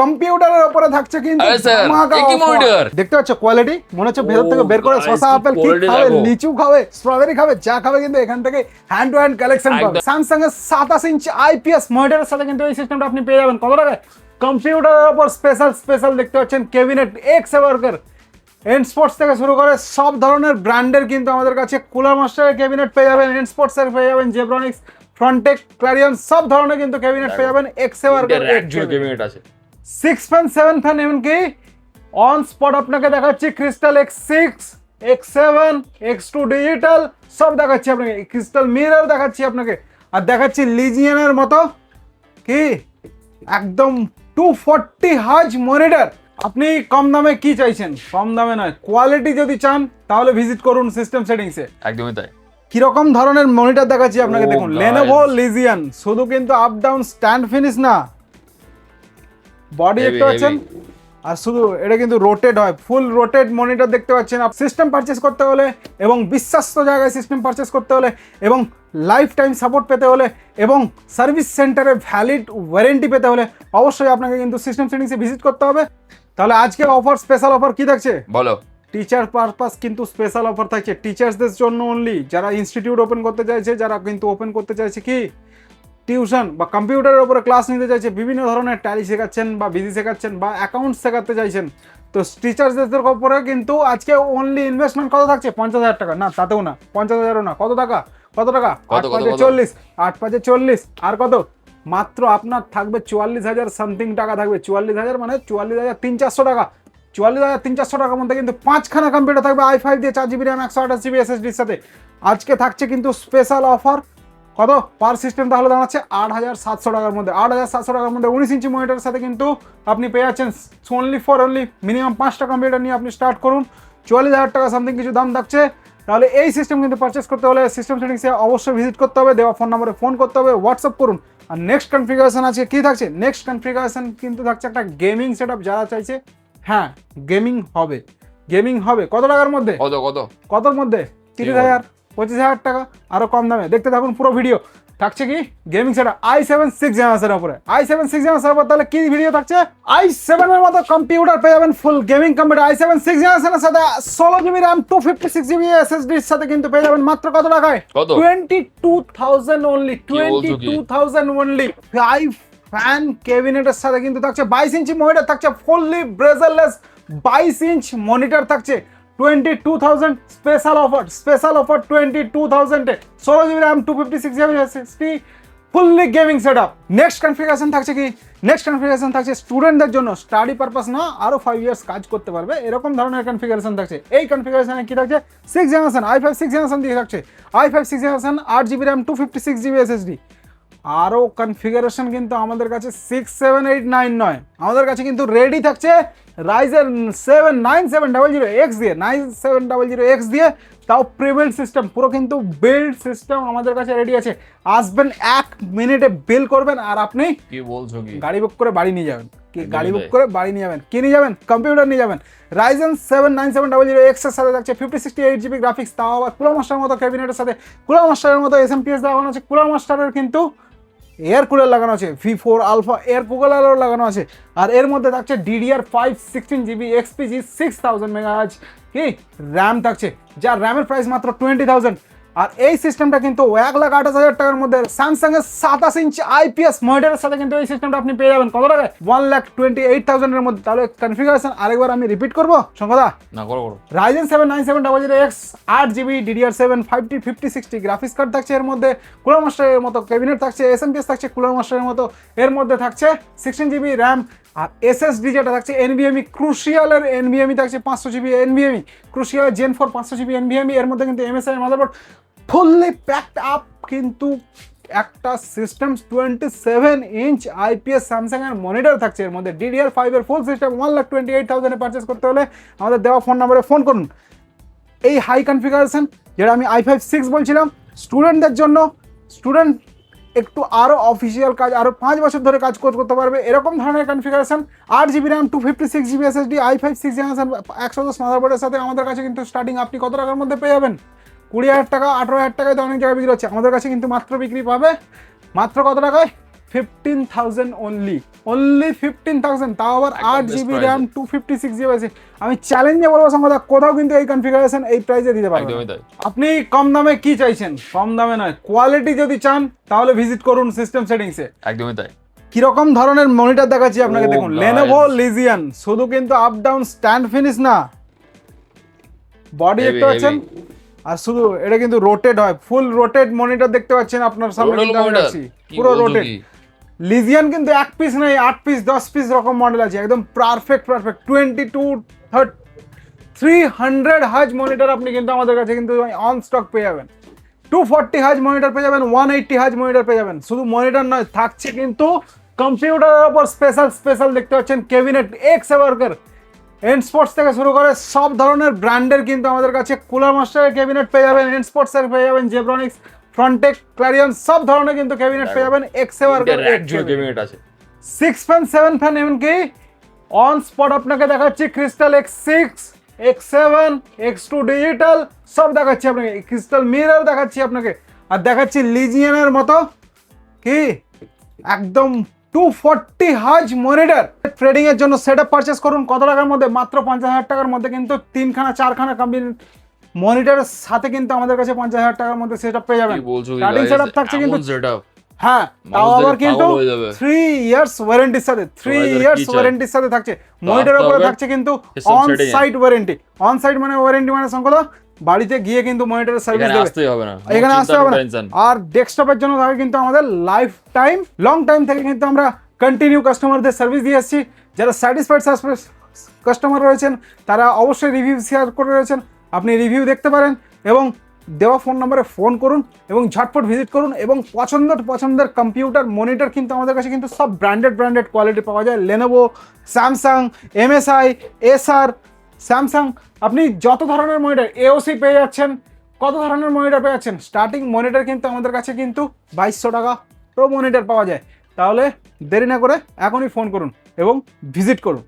কম্পিউটারের উপরে থাকছে কিন্তু দেখতে পাচ্ছ কোয়ালিটি মনে হচ্ছে ভেতর থেকে বের করে শসা আপেল কি খাবে লিচু খাবে স্ট্রবেরি খাবে যা খাবে কিন্তু এখান থেকে হ্যান্ড টু হ্যান্ড কালেকশন পাবে। স্যামসাং এর 27 ইঞ্চি আইপিএস মনিটরের সাথে কিন্তু এই সিস্টেমটা আপনি পেয়ে যাবেন কত টাকায়। কম্পিউটারের উপর স্পেশাল দেখতে পাচ্ছেন cabinet ex worker and sports থেকে শুরু করে সব ধরনের ব্র্যান্ডের কিন্তু আমাদের কাছে কুলার মাস্টারের ক্যাবিনেট পেয়ে যাবেন, এন্ড স্পোর্টস এর পেয়ে যাবেন, জেব্রনিক্স, ফ্রন্টেক, ক্লারিয়ন সব ধরনের কিন্তু ক্যাবিনেট পেয়ে যাবেন। এক্স ওয়ার্কার ক্যাবিনেট আছে 6 ফ্যান 7 ফ্যান এমনকি অন স্পট আপনাকে দেখাচ্ছি crystal X6, X7, X2 digital সব দেখাচ্ছি আপনাকে, ক্রিস্টাল মিরর দেখাচ্ছি আপনাকে, আর দেখাচ্ছি লিজিয়ানের মতো কি একদম 240 হার্জ মনিটর। আপনি কম দামে কি চাইছেন? কম দামে নয়, কোয়ালিটি যদি চান তাহলে ভিজিট করুন সিস্টেম সেটিংসে। একদমই তাই। কিরকম ধরনের মনিটর দেখাচ্ছি আপনাকে দেখুন, Lenovo Legion, শুধু কিন্তু আপ ডাউন স্ট্যান্ড ফিনিশ না, বডি দেখতে পাচ্ছেন, আর শুধু এটা কিন্তু রোটেট হয়, ফুল রোটেট মনিটর দেখতে পাচ্ছেন। সিস্টেম পারচেস করতে হলে এবং বিশ্বস্ত জায়গায় সিস্টেম পারচেস করতে হলে এবং লাইফ টাইম সাপোর্ট পেতে হলে এবং সার্ভিস সেন্টারে ভ্যালিড ওয়ারেন্টি পেতে হলে অবশ্যই আপনাকে কিন্তু সিস্টেম সেটিংসে ভিজিট করতে হবে। তাহলে আজকে অফার, স্পেশাল অফার কি থাকছে বলো। টিচার পারপাস কিন্তু স্পেশাল অফার থাকছে, টিচার্সদের জন্য অনলি, যারা ইনস্টিটিউট ওপেন করতে চাইছে, যারা কিন্তু ওপেন করতে চাইছে কি টিউশন বা কম্পিউটারের উপরে ক্লাস নিতে চাইছে, বিভিন্ন ধরনের ট্যালি শেখাচ্ছেন বা বিজি শেখাচ্ছেন বা অ্যাকাউন্টস শেখাতে চাইছেন, তো টিচার্সদের উপরে কিন্তু আজকে অনলি ইনভেস্টমেন্ট কত থাকছে? 50,000 টাকা না, তাতেও না, 50,000ও না, কত টাকা 8 5 40 আর কত মাত্র আপনার থাকবে 44,000 সামথিং টাকা থাকবে। 44,000 মানে 44,300 টাকা। 44,300 টাকার মধ্যে কিন্তু 5খানা কম্পিউটার থাকবে i5 দিয়ে 4GB RAM 128GB SSDর সাথে। আজকে থাকছে কিন্তু স্পেশাল অফার কত পার সিস্টেম, তাহলে দাঁড়াচ্ছে 8,700 টাকার মধ্যে। 8,700 টাকার মধ্যে 19 ইঞ্চি মনিটরের সাথে কিন্তু আপনি পেয়ে যাচ্ছেন অনলি মিনিমাম 5টা কম্পিউটার নিয়ে আপনি স্টার্ট করুন। 44,000 টাকা সামথিং কিছু দাম থাকছে। তাহলে এই সিস্টেম কিন্তু পারচেস করতে হলে সিস্টেম সেটিংসে অবশ্যই ভিজিট করতে হবে, দেওয়া ফোন নম্বরে ফোন করতে হবে, হোয়াটসঅ্যাপ করুন। আর নেক্সট কনফিগারেশন আছে কি থাকছে? নেক্সট কনফিগারেশন কিন্তু থাকছে একটা গেমিং সেটআপ, যারা চাইছে হ্যাঁ গেমিং হবে কত টাকার মধ্যে? কতর মধ্যে? 30,000 25,000 টাকা আরো কম দামে। দেখতে থাকুন পুরো ভিডিও। থাকছে কি গেমিং সেটআপ i7 6 জেনারেশনের উপরে, i7 6 জেনারেশনের উপর। তাহলে কি ভিডিও থাকছে? i7 এর মতো কম্পিউটার পেয়ে যাবেন, ফুল গেমিং কম্পিউটার i7 6 জেনারেশনের সাথে 16GB RAM 256GB SSD এর সাথে কিন্তু পেয়ে যাবেন মাত্র কত টাকায়? 22,000 অনলি, 22,000 অনলি। 5 ফ্যান ক্যাবিনেটের সাথে কিন্তু থাকছে 22 ইঞ্চি মনিটর থাকছে, ফুললি ব্রেজারলেস 22 ইঞ্চ মনিটর থাকছে 22,000 স্পেশাল অফার 22,000 এ 16GB RAM 256GB SSD fully gaming setup. Next configuration থাকছে কি? নেক্সট কনফিগারেশন থাকছে স্টুডেন্টদের জন্য, স্টাডি পারপাস না, আরো 5 ইয়ার্স কাজ করতে পারবে এরকম ধরনের কনফিগারেশন থাকছে। এই কনফিগারেশনে কি থাকছে? 6 জেনারেশন i5 6 জেনারেশন দিয়ে থাকছে, i5 6 generation 8GB RAM 256GB SSD। আরও কনফিগারেশন কিন্তু আমাদের কাছে 6 7 8 9 নয়, আমাদের কাছে কিন্তু রেডি থাকছে Ryzen 7 9700X দিয়ে, 9700X দিয়ে, তাও প্রিবিল্ড সিস্টেম, পুরো কিন্তু বিল্ড সিস্টেম আমাদের কাছে রেডি আছে। আসবেন 1 মিনিটে বিল করবেন আর আপনি কি বলছো কি গাড়ি বুক করে বাড়ি নিয়ে যাবেন। গাড়ি বুক করে বাড়ি নিয়ে যাবেন, কি নিয়ে যাবেন? কম্পিউটার নিয়ে যাবেন। Ryzen 7 9700X এর সাথে থাকছে 5068GB গ্রাফিক্স, তাও আবার কুলার মাস্টারের মতো ক্যাবিনেটের সাথে, কুলার মাস্টারের মতো SMPS লাগানো আছে, কুলার মাস্টারের কিন্তু এয়ার কুলার লাগানো আছে, V4 আলফা এয়ার কুলারও লাগানো আছে। আর এর মধ্যে থাকছে DDR5 16GB XPG 6000 MHz কি র্যাম থাকছে, যার র্যামের প্রাইস মাত্র 20,000। আর এই সিস্টেমটা কিন্তু 1,28,000 টাকার মধ্যে স্যামসাং এর 27 ইঞ্চি আইপিএস মনিটরের সাথে কিন্তু এই সিস্টেমটা আপনি পেয়ে যাবেন কত টাকায়? 1,28,000 এর মধ্যে। তাহলে কনফিগারেশন আরেকবার আমি রিপিট করবো সংখ্যাটা না, করো। Ryzen 7 9700X 8GB DDR7 5060 graphics card থাকছে এর মধ্যে, কুলার মাস্টারের মতো ক্যাবিনেট থাকছে, SMPS থাকছে কুলার মাস্টারের মতো, এর মধ্যে থাকছে 16GB RAM। আর SSD যেটা থাকছে NVMe, ক্রুশিয়ালের NVMe থাকছে 500GB NVMe, ক্রুশিয়ালের Gen 4 500GB NVMe, এর মধ্যে কিন্তু MSI motherboard fully packed up কিন্তু একটা সিস্টেম 27 ইঞ্চ আইপিএস স্যামসাং এর মনিটর থাকছে এর মধ্যে। DDR5 এর ফুল সিস্টেম 1,28,000 এ পারচেস করতে হলে আমাদের দেওয়া ফোন নম্বরে ফোন করুন। এই হাই কনফিগারেশন যেটা আমি i5 6 বলছিলাম, স্টুডেন্টদের জন্য, স্টুডেন্ট একটু আরও অফিসিয়াল কাজ আরও 5 বছর ধরে কাজ করতে পারবে এরকম ধরনের configuration. 8GB RAM 256GB SSD i5 6 generation 110 মাদারবোর্ডের সাথে আমাদের কাছে কিন্তু স্টার্টিং আপনি কত টাকার মধ্যে পেয়ে যাবেন? 20,000 টাকা 18,000 টাকায় তো অনেক জায়গায় বিক্রি হচ্ছে, আমাদের কাছে কিন্তু মাত্র বিক্রি পাবে মাত্র কত টাকায়? 15,000 অনলি 15,000, তাও আবার একদম 8 best জিবি price র্যাম এ। 256 জিবি আছে। আমি চ্যালেঞ্জে বলবো সংখ্যা কোথাও কিন্তু এই কনফিগারেশন এই প্রাইসে দিতে পারবেন একদমই না। তাই। আপনি কম দামে কি চাইছেন? কম দামে নয়, কোয়ালিটি যদি চান তাহলে ভিজিট করুন সিস্টেম সেটিংসে। একদমই তাই। কিরকম ধরনের মনিটর দেখাচ্ছি আপনাকে, Oh, দেখুন guys. Lenovo Legion, শুধু কিন্তু আপ ডাউন স্ট্যান্ড ফিনিশ না, বডি Heavy, দেখতে পাচ্ছেন, আর শুধু এটা কিন্তু রোটেট হয়, ফুল রোটেট মনিটর দেখতে পাচ্ছেন আপনার সামনে Total কিন্তু আমি monitor? রাখছি, কি পুরো বলছো রোটেট। কি? লিজিয়ান কিন্তু 1 পিস নাই, 8 পিস 10 পিস রকম মডেল আছে, একদম পারফেক্ট 300 হার্জ মনিটর আপনি কিন্তু আমাদের কাছে কিন্তু অন স্টক পেয়ে যাবেন। 240 হার্জ মনিটর পেয়ে যাবেন, 180 হার্জ মনিটর পেয়ে যাবেন। শুধু মনিটর নয়, থাকছে কিন্তু কম্পিউটারের ওপর স্পেশাল দেখতে পাচ্ছেন cabinet ex worker, and sports থেকে শুরু করে সব ধরনের ব্র্যান্ডের কিন্তু আমাদের কাছে কুলার মাস্টারের ক্যাবিনেট পেয়ে যাবেন, এন্ড স্পোর্টসের পেয়ে যাবেন, জেব্রনিক্স, ফ্রন্টেক, ক্লারিয়ন, সব ধরনের কিন্তু ক্যাবিনেট পেয়ে যাবেন এক্স ওয়ার্কার। Actual cabinet আছে। 6 ফ্যান 7 ফ্যান এমনকি অন স্পট আপনাকে দেখাচ্ছি crystal X6, X7, X2 digital সব দেখাচ্ছি আপনাকে, ক্রিস্টাল মিরর দেখাচ্ছি আপনাকে, আর দেখাচ্ছি লিজিয়ানের মতো কি একদম 240 হার্জ মনিটর। ট্রেডিং এর জন্য সেটআপ পারচেজ করুন কত টাকার মধ্যে? মাত্র 50,000 টাকার মধ্যে কিন্তু 3খানা 4খানা কম্বিনেশন মনিটরের সাথে কিন্তু আমাদের কাছে 50,000 টাকার মধ্যে সেটআপ পেয়ে যাবেন। কি বলছো কি স্টার্টিং guys? সেটআপ থাকছে কিন্তু, এমন setup? হ্যাঁ তাও মানুষ আবার দেখে কিন্তু পাগল হয়ে যাবে। 3 ইয়ার্স ওয়ারেন্টির সাথে, 3 এদের ইয়ার্স কি চাই? ওয়ারেন্টির সাথে থাকছে। মনিটরের উপরে হবে থাকছে কিন্তু system অন setting এ। Site warranty. অন সাইট মানে ওয়ারেন্টি মানে সংকলা বাড়িতে গিয়ে কিন্তু মনিটরের সার্ভিস এখানে দেবে, আসতেই হবে না। এখানে আসতে হবে না। টেনশন। আর ডেস্কটপের জন্য থাকে কিন্তু আমাদের লাইফ টাইম, লং টাইম থেকে কিন্তু আমরা কন্টিনিউ কাস্টমারদের সার্ভিস দিয়ে আসছি। যারা স্যাটিসফাইড কাস্টমার রয়েছেন তারা অবশ্যই রিভিউ শেয়ার করে রয়েছেন, আপনি রিভিউ দেখতে পারেন এবং দেওয়া ফোন নম্বরে ফোন করুন এবং ঝটপট ভিজিট করুন, এবং পছন্দের কম্পিউটার মনিটর কিন্তু আমাদের কাছে কিন্তু সব ব্র্যান্ডেড কোয়ালিটি পাওয়া যায়। লেনোভো, স্যামসাং, MSI, এসার, স্যামসাং, আপনি যত ধরনের মনিটর, AOC পেয়ে যাচ্ছেন, কত ধরনের মনিটর পেয়ে যাচ্ছেন। স্টার্টিং মনিটর কিন্তু আমাদের কাছে কিন্তু 2200 টাকা প্রো মনিটর পাওয়া যায়। তাহলে দেরি না করে এখনই ফোন করুন এবং ভিজিট করুন।